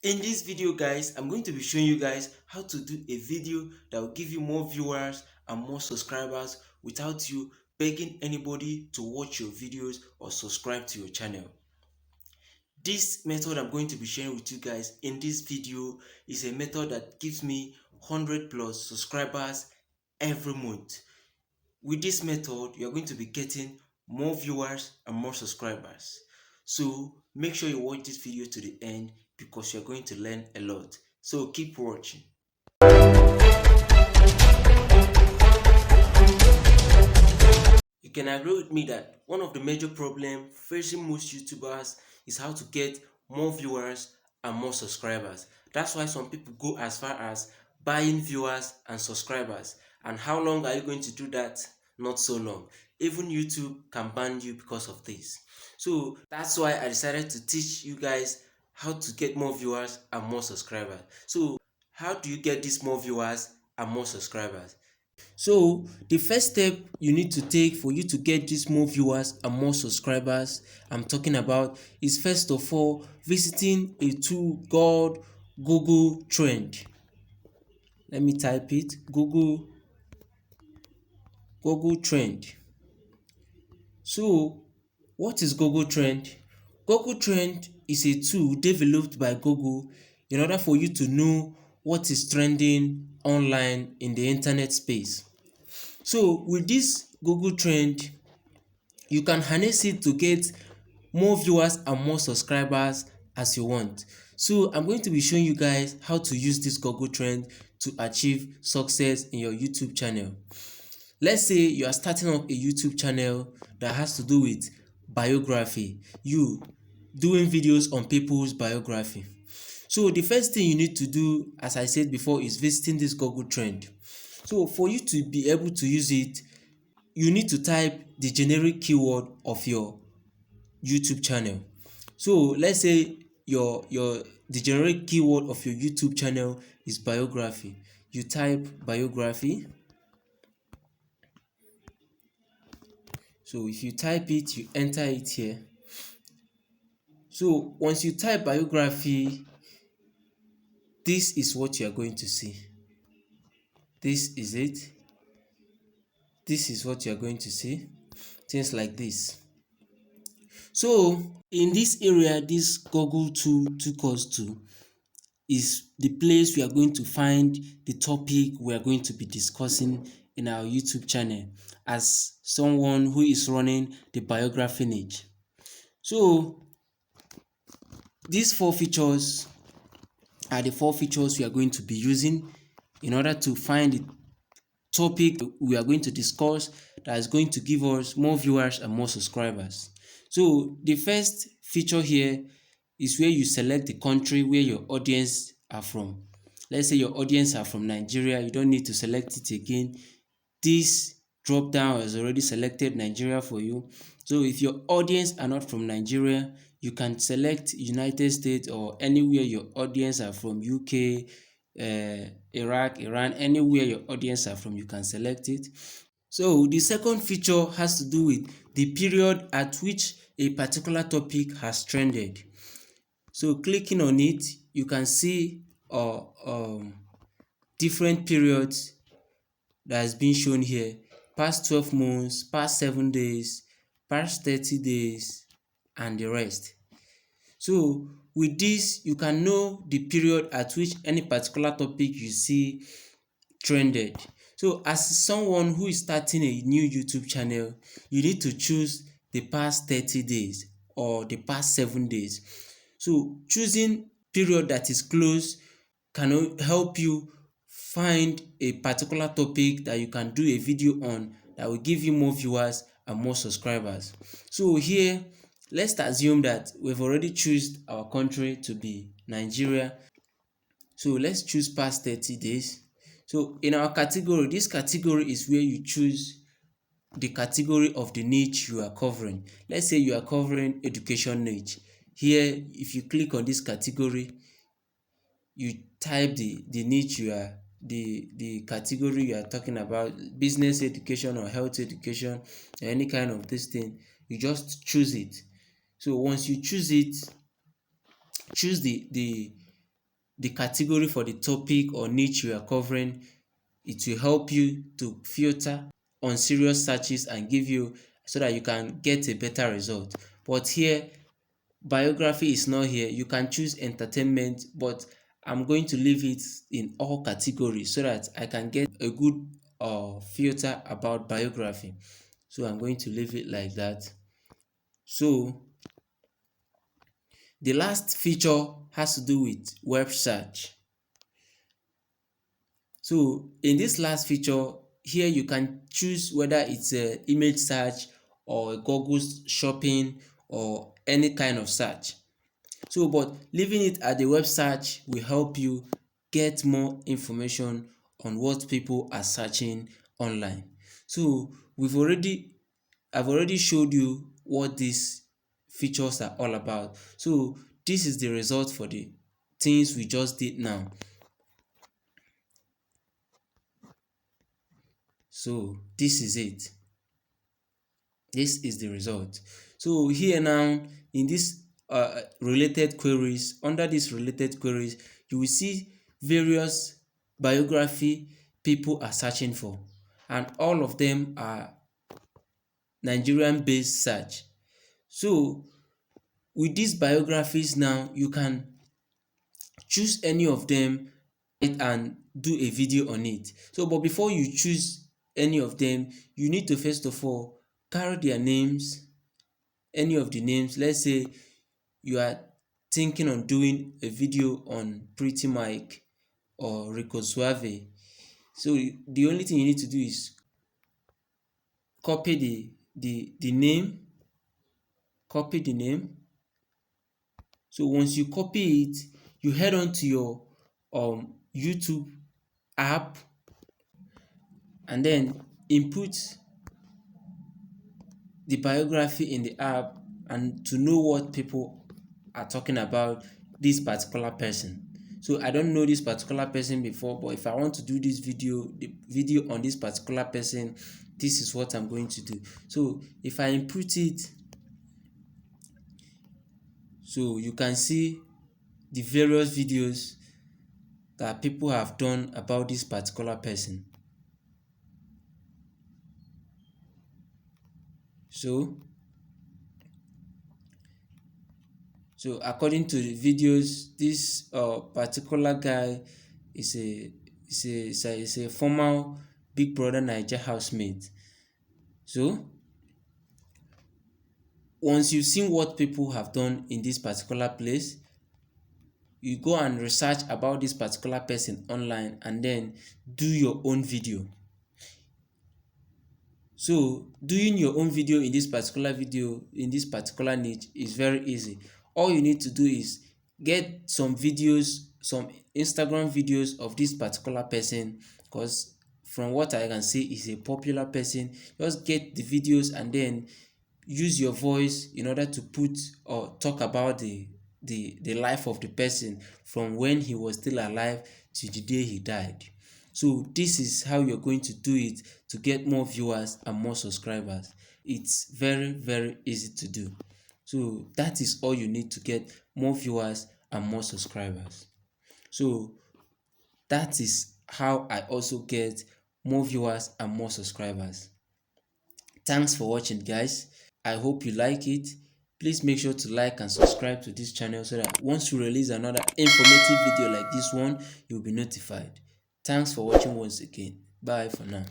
In this video guys, I'm going to be showing you guys how to do a video that will give you more viewers and more subscribers without you begging anybody to watch your videos or subscribe to your channel. This method I'm going to be sharing with you guys in this video is a method that gives me 100 plus subscribers every month. With this method, you are going to be getting more viewers and more subscribers. So make sure you watch this video to the end because you're going to learn a lot. So keep watching. You can agree with me that one of the major problems facing most YouTubers is how to get more viewers and more subscribers. That's why some people go as far as buying viewers and subscribers. And how long are you going to do that? Not so long. Even YouTube can ban you because of this. So that's why I decided to teach you guys how to get more viewers and more subscribers. So how do you get these more viewers and more subscribers? So the first step you need to take for you to get these more viewers and more subscribers I'm talking about is first of all visiting a tool called Google Trend. Let me type it, Google Trend. So what is Google Trend? Google Trend is a tool developed by Google in order for you to know what is trending online in the internet space. So with this Google Trend, you can harness it to get more viewers and more subscribers as you want. So I'm going to be showing you guys how to use this Google Trend to achieve success in your YouTube channel. Let's say you are starting up a YouTube channel that has to do with biography, you doing videos on people's biography. So the first thing you need to do, as I said before, is visiting this Google Trend. So for you to be able to use it, you need to type the generic keyword of your YouTube channel. So let's say the generic keyword of your YouTube channel is biography. You type biography. So if you type it, you enter it here. So once you type biography, this is what you are going to see. This is it. This is what you are going to see. Things like this. So in this area, this Google tool took us to is the place we are going to find the topic we are going to be discussing in our YouTube channel as someone who is running the biography niche. So these four features are the four features we are going to be using in order to find the topic we are going to discuss that is going to give us more viewers and more subscribers. So the first feature here is where you select the country where your audience are from. Let's say your audience are from Nigeria, you don't need to select it again. This drop down has already selected Nigeria for you. So if your audience are not from Nigeria, you can select United States or anywhere your audience are from, UK, Iraq, Iran, anywhere your audience are from, you can select it. So the second feature has to do with the period at which a particular topic has trended. So clicking on it, you can see different periods that has been shown here: past 12 months, past 7 days, past 30 days, and the rest. So with this, you can know the period at which any particular topic you see trended. So as someone who is starting a new YouTube channel, you need to choose the past 30 days or the past 7 days. So choosing period that is close can help you find a particular topic that you can do a video on that will give you more viewers and more subscribers. So here, let's assume that we've already chosen our country to be Nigeria. So let's choose past 30 days. So in our category, this category is where you choose the category of the niche you are covering. Let's say you are covering education niche. Here, if you click on this category, you type the niche you are, the category you are talking about, business education or health education, or any kind of this thing, you just choose it. So once you choose it, choose the the category for the topic or niche you are covering. It will help you to filter on serious searches and give you so that you can get a better result. But here, biography is not here. You can choose entertainment, but I'm going to leave it in all categories so that I can get a good filter about biography. So I'm going to leave it like that. So the last feature has to do with web search. So in this last feature, here you can choose whether it's a image search or a Google shopping or any kind of search. So but leaving it at the web search will help you get more information on what people are searching online. So I've already showed you what these features are all about. So this is the result for the things we just did now. So this is it. This is the result. So here now in this related queries, under these related queries, you will see various biography people are searching for, and all of them are Nigerian based search. So with these biographies now, you can choose any of them and do a video on it. So but before you choose any of them, you need to first of all carry their names, any of the names. Let's say you are thinking on doing a video on Pretty Mike or Rico Suave. So the only thing you need to do is copy the name, copy the name. So once you copy it, you head on to your YouTube app and then input the biography in the app and to know what people are talking about this particular person. So I don't know this particular person before, but if I want to do this the video on this particular person, this is what I'm going to do. So if I input it, so you can see the various videos that people have done about this particular person. So according to the videos, this particular guy is a former Big Brother Naija housemate. So once you've seen what people have done in this particular place, you go and research about this particular person online and then do your own video. So doing your own video in this particular niche is very easy. All you need to do is get some videos, some Instagram videos of this particular person, because from what I can see is a popular person. Just get the videos and then use your voice in order to put or talk about the life of the person from when he was still alive to the day he died. So this is how you're going to do it to get more viewers and more subscribers. It's very, very easy to do. So that is all you need to get more viewers and more subscribers. So that is how I also get more viewers and more subscribers. Thanks for watching, guys. I hope you like it. Please make sure to like and subscribe to this channel so that once we release another informative video like this one, you'll be notified. Thanks for watching once again. Bye for now.